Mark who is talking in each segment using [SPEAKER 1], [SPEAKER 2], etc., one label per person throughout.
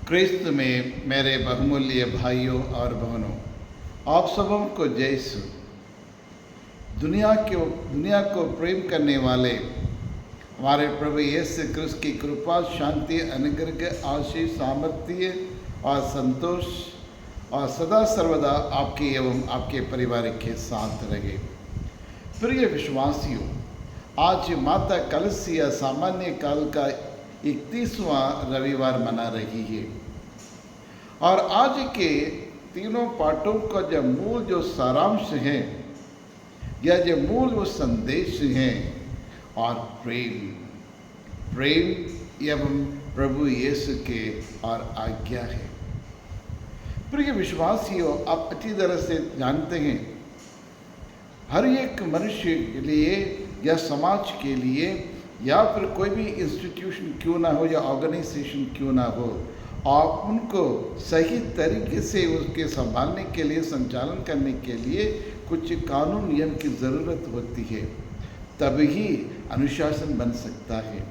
[SPEAKER 1] क्रिस्त में मेरे बहुमूल्य भाइयों और बहनों, आप सबों को जय यीशु। दुनिया को प्रेम करने वाले हमारे प्रभु यीशु क्रिस्त की कृपा, शांति, अनुग्रह, आशीष, सामर्थ्य और संतोष और सदा सर्वदा आपके एवं आपके परिवार के साथ रहे। प्रिय विश्वासियों, आज माता कलसिया सामान्य काल का 31वां रविवार मना रही है और आज के तीनों पाठों का जो सारांश है या जो मूल वो संदेश है और प्रेम एवं प्रभु यीशु के और आज्ञा है। प्रिय विश्वासियों, आप अच्छी तरह से जानते हैं हर एक मनुष्य के लिए या समाज के लिए या फिर कोई भी इंस्टीट्यूशन क्यों ना हो या ऑर्गेनाइजेशन क्यों ना हो, आप उनको सही तरीके से उसके संभालने के लिए, संचालन करने के लिए कुछ कानून नियम की ज़रूरत होती है, तभी अनुशासन बन सकता है।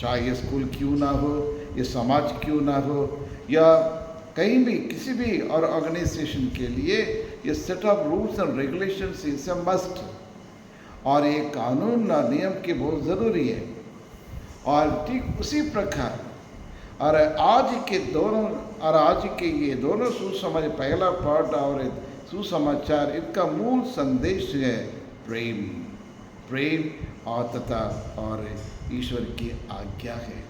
[SPEAKER 1] चाहे ये स्कूल क्यों ना हो, ये समाज क्यों ना हो या कहीं भी किसी भी और ऑर्गेनाइजेशन के लिए ये set of rules and regulations is a must और ये कानून और नियम की बहुत ज़रूरी है। और ठीक उसी प्रकार और आज के ये दोनों सुसमाचार, पहला पाठ और सुसमाचार, इनका मूल संदेश है प्रेम और तथा और ईश्वर की आज्ञा है,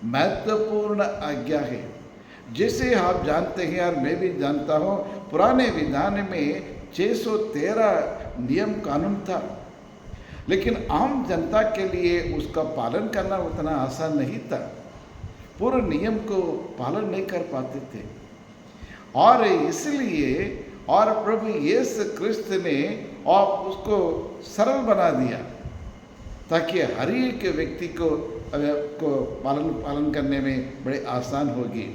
[SPEAKER 1] महत्वपूर्ण आज्ञा है। जैसे आप जानते हैं और मैं भी जानता हूँ, पुराने विधान में 613 नियम कानून था, लेकिन आम जनता के लिए उसका पालन करना उतना आसान नहीं था। पूरे नियम को पालन नहीं कर पाते थे और इसलिए और प्रभु यीशु क्रिस्त ने और उसको सरल बना दिया ताकि हर एक व्यक्ति को पालन करने में बड़े आसान होगी।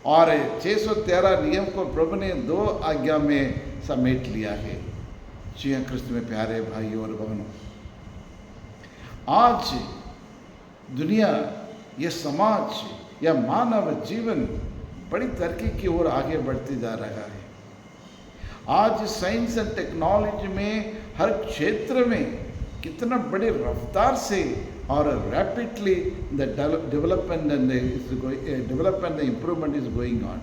[SPEAKER 1] और 613 नियम को प्रभु ने 2 आज्ञा में समेट लिया है। जी हाँ, क्रिस्त में प्यारे भाइयों और बहनों, आज दुनिया, यह समाज या मानव जीवन बड़ी तरक्की की ओर आगे बढ़ते जा रहा है। आज साइंस एंड टेक्नोलॉजी में हर क्षेत्र में कितना बड़े रफ्तार से और rapidly the development and improvement is going on.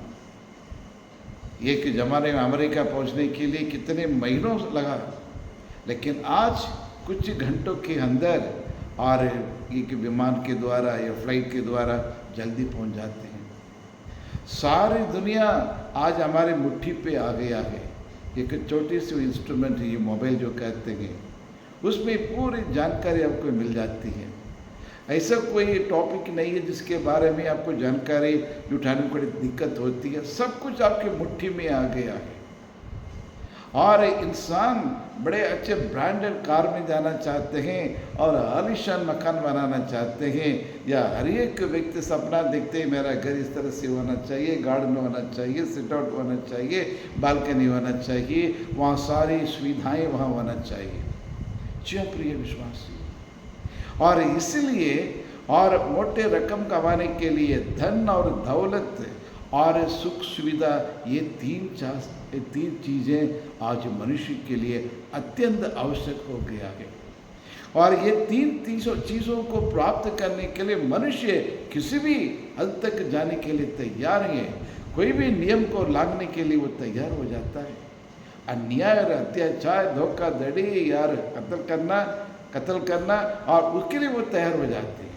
[SPEAKER 1] एक ज़माने में अमेरिका पहुंचने के लिए कितने महीनों लगा, लेकिन आज कुछ घंटों के अंदर और एक विमान के द्वारा या फ्लाइट के द्वारा जल्दी पहुंच जाते हैं। सारी दुनिया आज हमारे मुट्ठी पे आ गया है। एक छोटी सी इंस्ट्रूमेंट है, ये मोबाइल जो कहते हैं, उसमें पूरी जानकारी आपको मिल जाती है। ऐसा कोई टॉपिक नहीं है जिसके बारे में आपको जानकारी उठाने में बड़ी दिक्कत होती है। सब कुछ आपके मुट्ठी में आ गया है और इंसान बड़े अच्छे ब्रांडेड कार में जाना चाहते हैं और आलीशान मकान बनाना चाहते हैं, या हर एक व्यक्ति सपना देखते हैं मेरा घर इस तरह से होना चाहिए, गार्डन होना चाहिए, सिट आउट होना चाहिए, बालकनी होना चाहिए, वहाँ सारी सुविधाएं वहाँ होना चाहिए। जी प्रिय विश्वासी, और इसलिए और मोटे रकम कमाने के लिए धन और दौलत और सुख सुविधा, ये तीन चीज़ें आज मनुष्य के लिए अत्यंत आवश्यक हो गया है। और ये तीन चीज़ों को प्राप्त करने के लिए मनुष्य किसी भी हद तक जाने के लिए तैयार है। कोई भी नियम को लांघने के लिए वो तैयार हो जाता है। अन्याय और अत्याचार, धोखाधड़ी यार कत्ल करना और उसके लिए वो तैयार हो जाते हैं।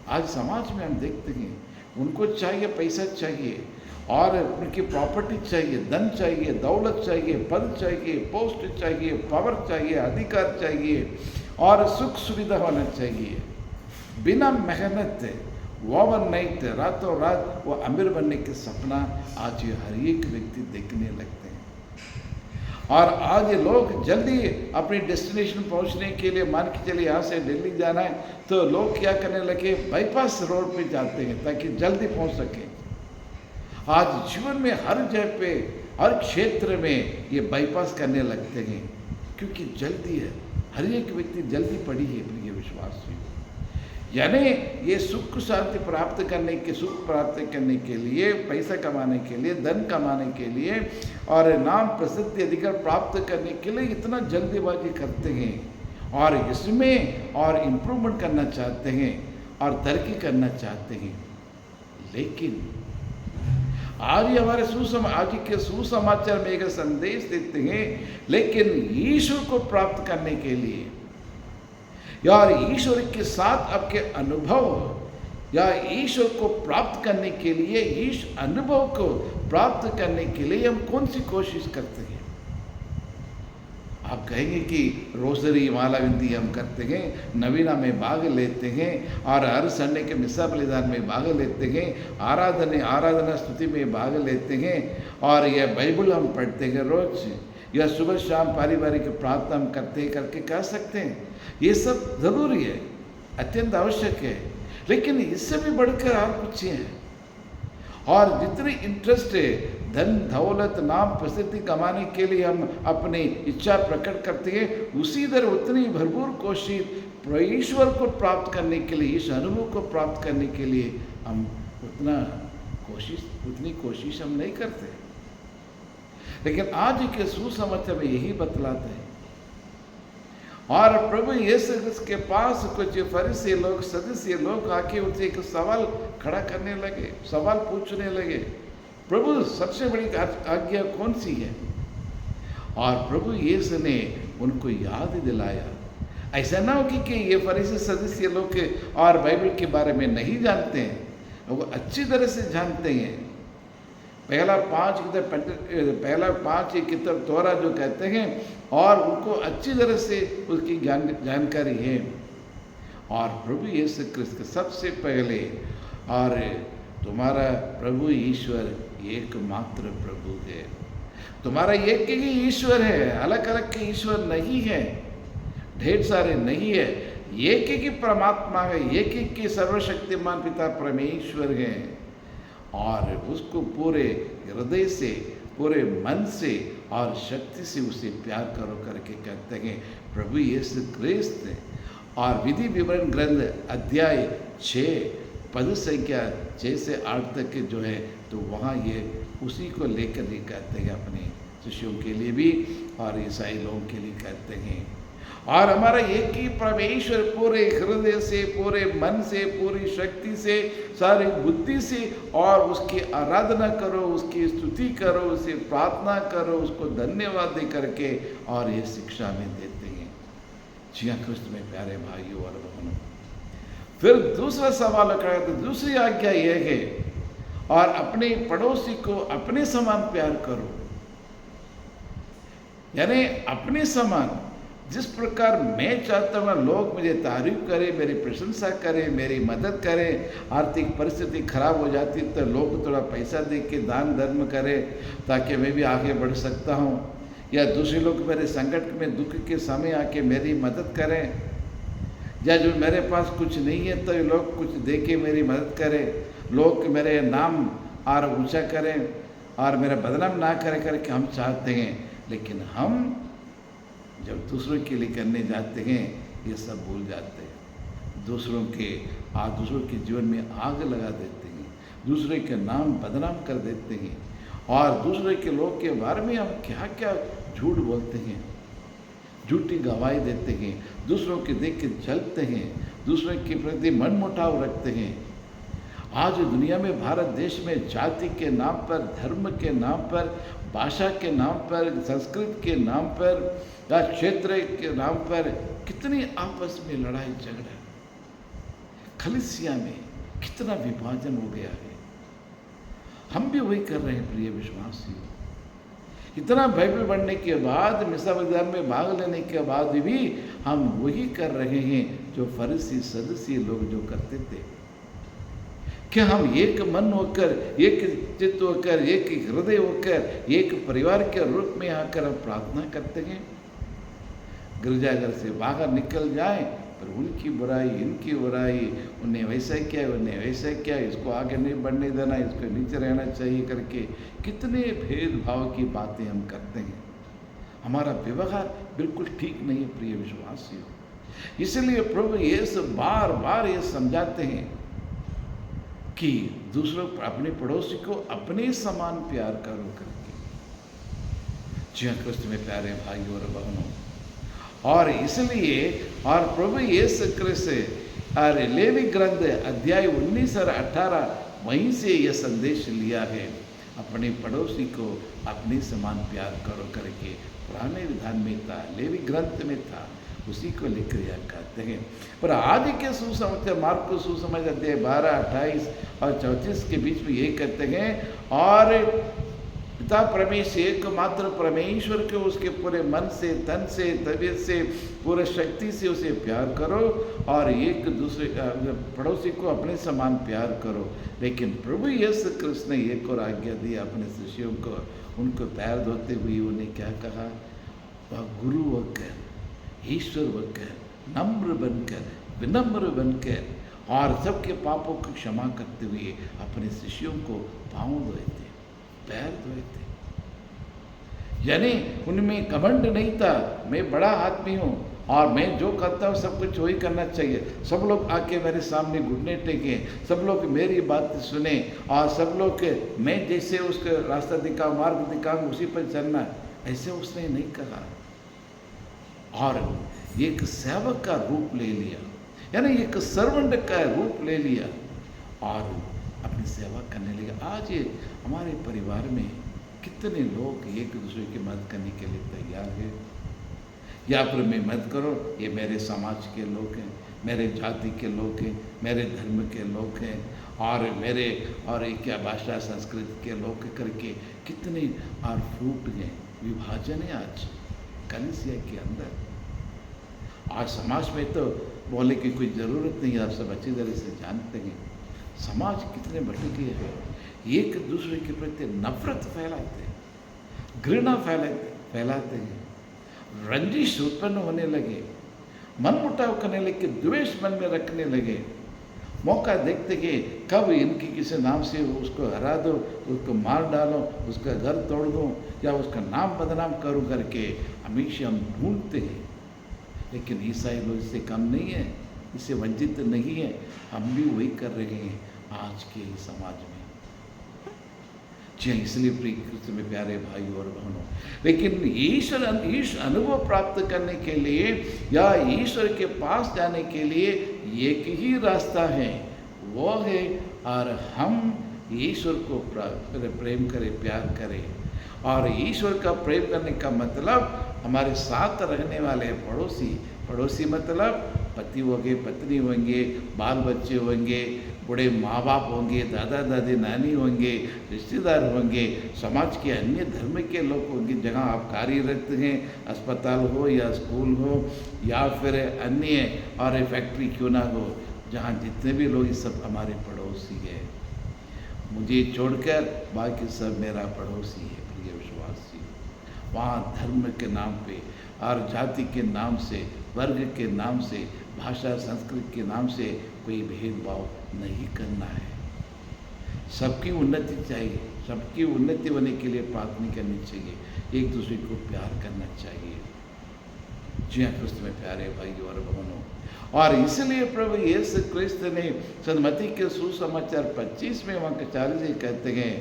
[SPEAKER 1] आज समाज में हम देखते हैं उनको चाहिए, पैसा चाहिए और उनकी प्रॉपर्टी चाहिए, धन चाहिए, दौलत चाहिए, पद चाहिए, पोस्ट चाहिए, पावर चाहिए, अधिकार चाहिए और सुख सुविधा होना चाहिए। बिना मेहनत ओवरनाइट, रातों रात वो अमीर बनने के सपना आज हर एक व्यक्ति देखने लगते हैं। और आज लोग जल्दी अपनी डेस्टिनेशन पहुंचने के लिए, मान के चलिए यहाँ से दिल्ली जाना है तो लोग क्या करने लगे, बाईपास रोड पे जाते हैं ताकि जल्दी पहुंच सके। आज जीवन में हर जगह पे, हर क्षेत्र में ये बाईपास करने लगते हैं क्योंकि जल्दी है। हर एक व्यक्ति जल्दी पड़ी है प्रिय विश्वासियों। यानी ये सुख शांति प्राप्त करने के, सुख प्राप्त करने के लिए, पैसा कमाने के लिए, धन कमाने के लिए और नाम प्रसिद्धि अधिकार प्राप्त करने के लिए इतना जल्दीबाजी करते हैं और इसमें और इम्प्रूवमेंट करना चाहते हैं और तरक्की करना चाहते हैं। लेकिन आज के सुसमाचार में एक संदेश देते हैं, लेकिन ईश्वर को प्राप्त करने के लिए या ईश्वर के साथ आपके अनुभव या ईश्वर को प्राप्त करने के लिए, इस अनुभव को प्राप्त करने के लिए हम कौन सी कोशिश करते हैं? आप कहेंगे कि रोजरी माला विंदी हम करते हैं, नवीना में भाग लेते हैं और हर संडे के मिसा बलिदान में भाग लेते हैं, आराधना स्तुति में भाग लेते हैं और यह बाइबल हम पढ़ते हैं रोज, या सुबह शाम पारिवारिक प्रार्थना हम करते हैं करके कह सकते हैं। ये सब ज़रूरी है, अत्यंत आवश्यक है, लेकिन इससे भी बढ़कर और कुछ है। और जितनी इंटरेस्ट है धन दौलत नाम प्रसिद्धि कमाने के लिए हम अपनी इच्छा प्रकट करते हैं, उसी तरह उतनी भरपूर कोशिश ईश्वर को प्राप्त करने के लिए, इस अनुभव को प्राप्त करने के लिए हम उतनी कोशिश हम नहीं करते। लेकिन आज के सुसमाचार में यही बतलाते हैं। और प्रभु यीशु क्रिस्त के पास कुछ फरीसी लोग, सदस्य लोग आके उनसे एक सवाल खड़ा करने लगे, सवाल पूछने लगे, प्रभु सबसे बड़ी आज्ञा कौन सी है? और प्रभु यीशु ने उनको याद दिलाया। ऐसा ना हो कि ये फरीसी सदस्य लोग और बाइबल के बारे में नहीं जानते हैं, वो अच्छी तरह से जानते हैं। पहला पांच किताब तोरा जो कहते हैं और उनको अच्छी तरह से उसकी जानकारी है। और प्रभु यीशु क्रिस्त सबसे पहले, और तुम्हारा प्रभु ईश्वर एकमात्र प्रभु है, तुम्हारा एक ही ईश्वर है, अलग अलग के ईश्वर नहीं है, ढेर सारे नहीं है, एक ही परमात्मा है, एक ही सर्वशक्तिमान पिता परमेश्वर है। और उसको पूरे हृदय से, पूरे मन से और शक्ति से उसे प्यार करो करके कहते हैं प्रभु यीशु क्रिस्त। और विधि विवरण ग्रंथ अध्याय 6 पद संख्या 6 से 8 तक जो है, तो वहाँ ये उसी को लेकर ही कहते हैं, अपने शिष्यों के लिए भी और ईसाई लोगों के लिए कहते हैं। और हमारा एक ही परमेश्वर पूरे हृदय से, पूरे मन से, पूरी शक्ति से, सारी बुद्धि से और उसकी आराधना करो, उसकी स्तुति करो, उसे प्रार्थना करो, उसको धन्यवाद दे करके, और ये शिक्षा में देते हैं। जी हाँ क्रिस्त में प्यारे भाइयों और बहनों, फिर दूसरा सवाल उठाया, तो दूसरी आज्ञा यह है, और अपने पड़ोसी को अपने समान प्यार करो। यानी अपने समान, जिस प्रकार मैं चाहता हूँ लोग मुझे तारीफ करें, मेरी प्रशंसा करें, मेरी मदद करें, आर्थिक परिस्थिति खराब हो जाती तो लोग थोड़ा पैसा दे के दान धर्म करें ताकि मैं भी आगे बढ़ सकता हूँ, या दूसरे लोग मेरे संकट में, दुख के समय आके मेरी मदद करें, या जो मेरे पास कुछ नहीं है तो लोग कुछ दे के मेरी मदद करें, लोग मेरे नाम और ऊंचा करें और मेरा बदनाम ना करें करके हम चाहते हैं। लेकिन हम जब दूसरों के लिए करने जाते हैं ये सब भूल जाते हैं, दूसरों के जीवन में आग लगा देते हैं, दूसरे के नाम बदनाम कर देते हैं, और दूसरे के लोग के बारे में हम क्या क्या झूठ बोलते हैं, झूठी गवाही देते हैं, दूसरों के देख के जलते हैं, दूसरों के प्रति मनमुटाव रखते हैं। आज दुनिया में, भारत देश में जाति के नाम पर, धर्म के नाम पर, भाषा के नाम पर, संस्कृत के नाम पर या क्षेत्र के नाम पर कितनी आपस में लड़ाई झगड़ा, कलीसिया में कितना विभाजन हो गया है। हम भी वही कर रहे हैं प्रिय विश्वासियों। इतना बाइबल पढ़ने के बाद, मिसा बलिदान में भाग लेने के बाद भी हम वही कर रहे हैं जो फरीसी सदस्य लोग जो करते थे। क्या हम एक मन होकर, एक चित्त होकर, एक हृदय होकर, एक परिवार के रूप में आकर हम प्रार्थना करते हैं? गिरजाघर से बाहर निकल जाए पर उनकी बुराई, इनकी बुराई, उन्हें वैसा किया, उन्हें वैसा किया, इसको आगे नहीं बढ़ने देना, इसको नीचे रहना चाहिए करके कितने भेदभाव की बातें हम करते हैं। हमारा व्यवहार बिल्कुल ठीक नहीं है प्रिय विश्वासियों। इसलिए प्रभु यीशु बार बार ये समझाते हैं कि दूसरों अपने पड़ोसी को अपने समान प्यार करो करके। जी हाँ क्रिस्त में प्यारे भाइयों और बहनों, और इसलिए और प्रभु यीशु क्रिस्त और लेवी ग्रंथ अध्याय 19 और 18 वहीं से यह संदेश लिया है, अपने पड़ोसी को अपने समान प्यार करो करके। पुराने विधान में था, लेवी ग्रंथ में था, उसी को लिख लिया कहते हैं। पर आज के सुसमाचार मार्क को सुसमाचार अध्याय 12, 28 और 34 के बीच में ये कहते हैं, और पिता परमेश्वर एकमात्र परमेश्वर को उसके पूरे मन से, तन से, तबीयत से, पूरे शक्ति से उसे प्यार करो, और एक दूसरे पड़ोसी को अपने समान प्यार करो। लेकिन प्रभु यीशु कृष्ण ने एक और आज्ञा दी अपने शिष्यों को, उनको पैर धोते हुए उन्हें क्या कहा, वह गुरु होकर, ईश्वर बनकर, नम्र बनकर, विनम्र बनकर और सबके पापों की क्षमा करते हुए अपने शिष्यों को पाँव धोए थे, पैर धोए थे। यानी उनमें घमंड नहीं था, मैं बड़ा आदमी हूँ और मैं जो करता हूँ सब कुछ वही करना चाहिए, सब लोग आके मेरे सामने घुटने टेके, सब लोग मेरी बात सुने और सब लोग मैं जैसे उसका रास्ता दिखाऊँ, मार्ग दिखाऊँ, उसी पर चलना, ऐसे उसने नहीं कहा। और एक सेवक का रूप ले लिया, यानी एक सर्वेंट का रूप ले लिया और अपनी सेवा करने लगे। आज ये हमारे परिवार में कितने लोग एक दूसरे की मदद करने के लिए तैयार हैं। या फिर मैं मदद करो, ये मेरे समाज के लोग हैं, मेरे जाति के लोग हैं, मेरे धर्म के लोग हैं, और मेरे और एक क्या भाषा संस्कृति के लोग करके कितने और फूट गए, विभाजन है आज कलीसिया के अंदर। आज समाज में तो बोलने की कोई ज़रूरत नहीं है, आप सब अच्छी तरह से जानते हैं समाज कितने भटके हैं, एक दूसरे के प्रति नफरत फैलाते हैं, घृणा फैलाते हैं, रंजिश उत्पन्न होने लगे, मनमुटाव करने लगे, द्वेष मन में रखने लगे। मौका देखते कि कब इनकी किसी नाम से उसको हरा दो, उसको मार डालो, उसका घर तोड़ दो या उसका नाम बदनाम करूँ करके हमेशा हम ढूंढते हैं। लेकिन ईसाई लोग इससे कम नहीं है, इससे वंचित नहीं है, हम भी वही कर रहे हैं आज के समाज में। जी, इसलिए प्रिय क्रिस्त में प्यारे भाई और बहनों, लेकिन ईश्वर अनुभव प्राप्त करने के लिए या ईश्वर के पास जाने के लिए एक ही रास्ता है, वो है और हम ईश्वर को प्रेम करें, प्यार करें। और ईश्वर का प्रेम करने का मतलब हमारे साथ रहने वाले पड़ोसी, पड़ोसी मतलब पति होंगे, पत्नी होंगे, बाल बच्चे होंगे, बूढ़े माँ बाप होंगे, दादा दादी नानी होंगे, रिश्तेदार होंगे, समाज के अन्य धर्म के लोग होंगे, जहाँ आप कार्यरत हैं, अस्पताल हो या स्कूल हो या फिर अन्य और फैक्ट्री क्यों ना हो, जहाँ जितने भी लोग सब हमारे पड़ोसी हैं। मुझे छोड़कर बाकी सब मेरा पड़ोसी है। प्रिय विश्वासी, वहाँ धर्म के नाम पे और जाति के नाम से, वर्ग के नाम से, भाषा संस्कृति के नाम से कोई भेदभाव नहीं करना है। सबकी उन्नति चाहिए, सबकी उन्नति होने के लिए प्रार्थना करनी चाहिए, एक दूसरे को प्यार करना चाहिए। जी हाँ क्रिस्त में प्यारे भाई और बहनों, और इसलिए प्रभु यीशु क्रिस्त ने सदमती के सुसमाचार 25 में वहाँ के 40 कहते हैं,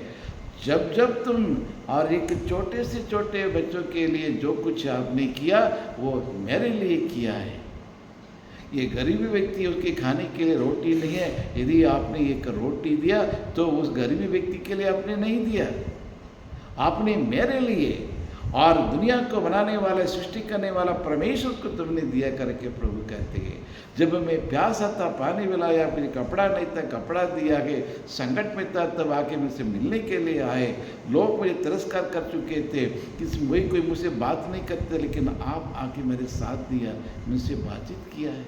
[SPEAKER 1] जब जब तुम और एक छोटे से छोटे बच्चों के लिए जो कुछ आपने किया वो मेरे लिए किया है। ये गरीबी व्यक्ति, उसके खाने के लिए रोटी नहीं है, यदि आपने एक रोटी दिया तो उस गरीबी व्यक्ति के लिए आपने नहीं दिया, आपने मेरे लिए और दुनिया को बनाने वाला, सृष्टि करने वाला परमेश्वर को तुमने दिया करके प्रभु कहते हैं। जब मैं प्यासा था पानी पिलाया, मुझे कपड़ा नहीं था कपड़ा दिया है, संकट में था तब आके मुझसे मिलने के लिए आए। लोग मुझे तिरस्कार कर चुके थे, किसी वही कोई मुझसे बात नहीं करते, लेकिन आप आके मेरे साथ दिया, मुझसे बातचीत किया है,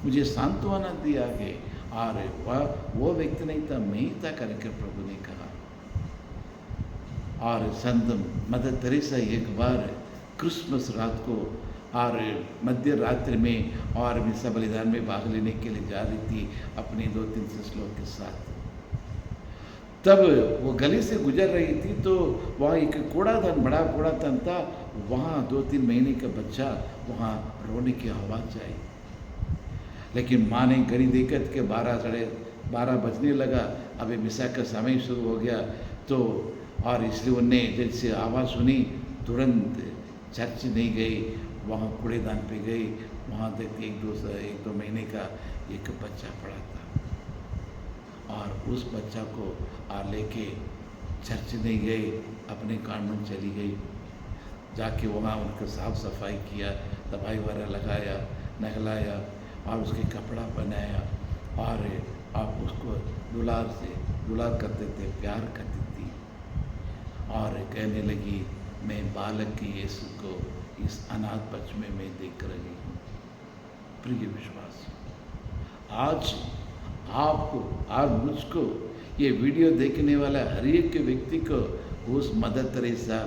[SPEAKER 1] मुझे सांत्वना दिया है, और वो व्यक्ति नहीं था, मैं ही था करके प्रभु ने कहा। और संत मदर तेरेसा एक बार क्रिसमस रात को और मध्य रात्रि में और मिसा बलिदान में भाग लेने के लिए जा रही थी अपने 2-3 शिष्यों के साथ। तब वो गली से गुजर रही थी तो वहाँ एक कूड़ादान, बड़ा कूड़ादान था, वहाँ 2-3 महीने का बच्चा वहाँ रोने की आवाज़ आई। लेकिन माँ ने घड़ी देखा कि 12 बजने लगा, अभी मिसा का समय शुरू हो गया। तो और इसलिए उनने जैसे आवाज़ सुनी तुरंत चर्च नहीं गई, वहाँ कूड़ेदान पे गई। वहाँ देखते एक दो महीने का एक बच्चा पड़ा था और उस बच्चा को लेके चर्च नहीं गई, अपने कानून चली गई। जाके वहाँ उनका साफ सफाई किया, दवाई वगैरह लगाया, नहलाया और उसके कपड़ा पहनाया और आप उसको दुलार करते थे, प्यार करती थी और कहने लगी मैं बालक की यीशु को इस अनाथ बच्चे में देख रही हूँ। प्रिय विश्वास, आज आपको और मुझको ये वीडियो देखने वाला हर एक के व्यक्ति को उस मदर तेरेसा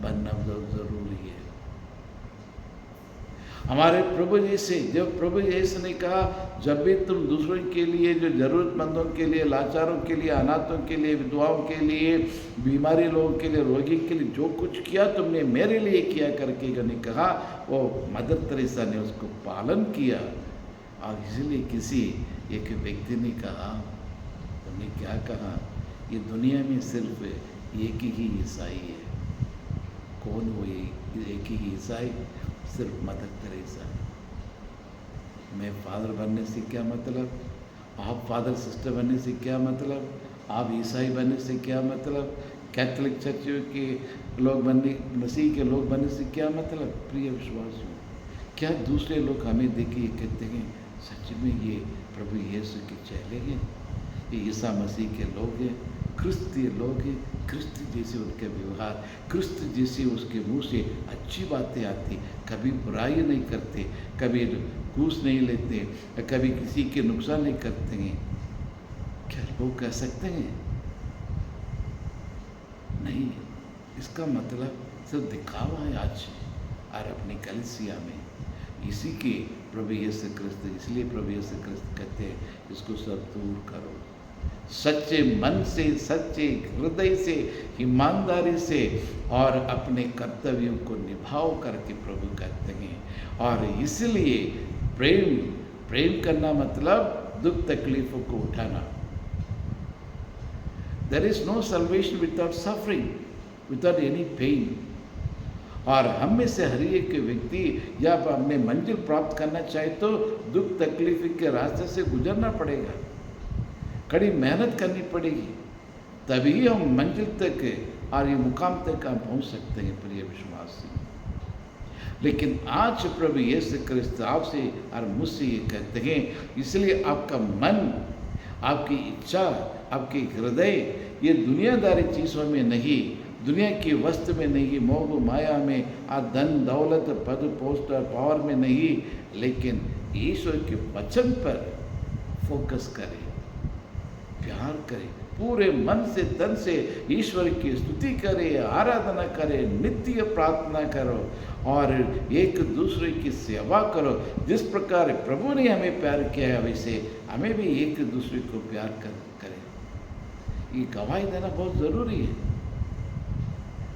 [SPEAKER 1] बनना जरूरी है। हमारे प्रभु यीशु, जब प्रभु यीशु ने कहा जब भी तुम दूसरों के लिए, जो जरूरतमंदों के लिए, लाचारों के लिए, अनाथों के लिए, विधवाओं के लिए, बीमारी लोगों के लिए, रोगी के लिए जो कुछ किया तुमने मेरे लिए किया करके उन्होंने कहा, वो मदर तेरेसा ने उसको पालन किया। और इसलिए किसी एक व्यक्ति ने कहा, उन्हें क्या कहा, ये दुनिया में सिर्फ एक ही ईसाई है। कौन वो एक ही ईसाई? सिर्फ मदर तेरेसा। मैं फादर बनने से क्या मतलब, आप फादर सिस्टर बनने से क्या मतलब, आप ईसाई बनने से क्या मतलब, कैथोलिक चर्च के लोग बनने, मसीह के लोग बनने से क्या मतलब। प्रिय विश्वासियों, क्या दूसरे लोग हमें देखे कहते हैं सच में ये प्रभु यीशु के चेले हैं, ये ईसा मसीह के लोग हैं, क्रिस्तीय लोग हैं, क्रिस्त जैसे उनके व्यवहार, क्रिस्त जैसे उसके मुंह से अच्छी बातें आती, कभी बुराई नहीं करते, कभी घूस नहीं लेते, कभी किसी के नुकसान नहीं करते हैं। क्या लोग कह सकते हैं? नहीं, इसका मतलब सिर्फ दिखावा है आज और अपनी कलीसिया में। इसी के प्रभु यीशु क्रिस्त, इसलिए प्रभु यीशु क्रिस्त कहते हैं इसको सब दूर करो, सच्चे मन से, सच्चे हृदय से, ईमानदारी से और अपने कर्तव्यों को निभाओ करके प्रभु कहते हैं। और इसलिए प्रेम करना मतलब दुख तकलीफों को उठाना। There is no salvation without suffering, without any pain. और हम में से हर एक व्यक्ति या अपने मंजिल प्राप्त करना चाहे तो दुख तकलीफ के रास्ते से गुजरना पड़ेगा, कड़ी मेहनत करनी पड़ेगी, तभी हम मंजिल तक और ये मुकाम तक हम पहुंच सकते हैं। प्रिय विश्वासी, लेकिन आज प्रभु यीशु क्रिस्त आपसे और मुझसे ये कहते हैं, इसलिए आपका मन, आपकी इच्छा, आपके हृदय ये दुनियादारी चीज़ों में नहीं, दुनिया की वस्तु में नहीं, मोह माया में, धन दौलत पद पोस्ट और पावर में नहीं, लेकिन ईश्वर के वचन पर फोकस करें, प्यार करें, पूरे मन से तन से ईश्वर की स्तुति करें, आराधना करें, नित्य प्रार्थना करो और एक दूसरे की सेवा करो। जिस प्रकार प्रभु ने हमें प्यार किया है वैसे हमें भी एक दूसरे को प्यार करें। ये गवाही देना बहुत ज़रूरी है।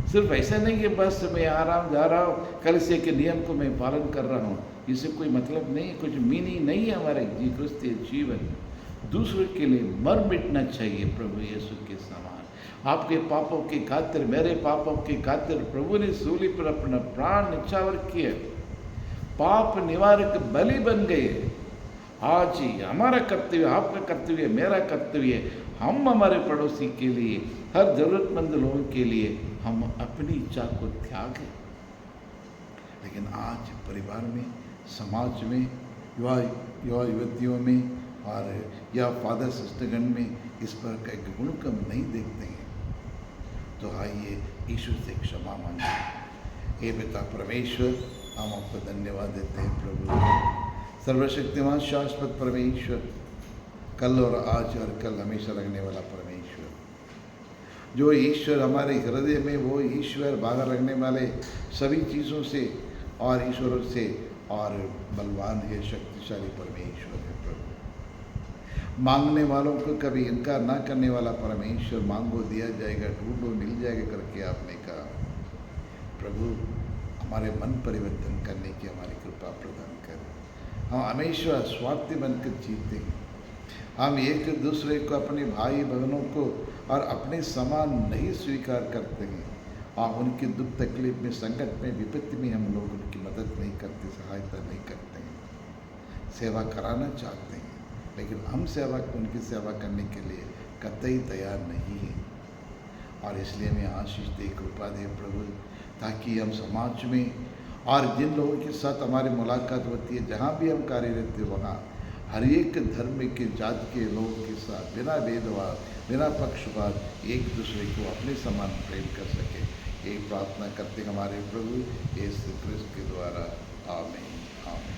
[SPEAKER 1] सिर्फ ऐसा नहीं कि बस मैं आराम जा रहा हूँ, कलीसिया के नियम को मैं पालन कर रहा हूँ, इससे कोई मतलब नहीं, कुछ मीनिंग नहीं है हमारे क्रिस्तीय जीवन। दूसरे के लिए मर मिटना चाहिए प्रभु यीशु के समान। आपके पापों के खातिर, मेरे पापों के खातिर प्रभु ने सूली पर अपना प्राण निछावर किए, पाप निवारक बलि बन गए। आज ही हमारा कर्तव्य, आपका कर्तव्य, मेरा कर्तव्य, हम हमारे पड़ोसी के लिए, हर जरूरतमंद लोगों के लिए हम अपनी इच्छा को त्यागें। लेकिन आज परिवार में, समाज में, युवा युवतियों में और या फादर सिस्टरगण में इस पर का गुण कम नहीं देखते हैं। तो आइए ईश्वर से क्षमा मांगे। हे पिता परमेश्वर, हम आपको धन्यवाद देते हैं प्रभु, सर्वशक्तिमान शाश्वत परमेश्वर, कल और आज और कल हमेशा रहने वाला परमेश्वर, जो ईश्वर हमारे हृदय में, वो ईश्वर बाहर रहने वाले सभी चीज़ों से और ईश्वरों से और बलवान है, शक्तिशाली परमेश्वर है प्रभु। मांगने वालों को कभी इनकार ना करने वाला परमेश्वर, मांगो दिया जाएगा, ढूंढो मिल जाएगा करके आपने कहा। प्रभु हमारे मन परिवर्तन करने की हमारी कृपा प्रदान कर। हम हमेशा स्वार्थी बनकर जीते हैं। हम एक दूसरे को, अपने भाई बहनों को और अपने समान नहीं स्वीकार करते हैं। और उनकी दुख तकलीफ में, संकट में, विपत्ति में हम लोग उनकी मदद नहीं करते, सहायता नहीं करते हैं। सेवा कराना चाहते हैं, लेकिन हम उनकी सेवा करने के लिए कतई तैयार नहीं है। और इसलिए मैं आशीष दे, कृपा दे प्रभु, ताकि हम समाज में और जिन लोगों के साथ हमारी मुलाकात होती है, जहाँ भी हम कार्यरत हैं, वहाँ हर एक धर्म के, जाति के लोगों के साथ बिना भेदभाव, बिना पक्षपात एक दूसरे को अपने समान प्रेम कर सके, यही प्रार्थना करते हमारे प्रभु यीशु क्रिस्त के द्वारा। आमीन, आमीन।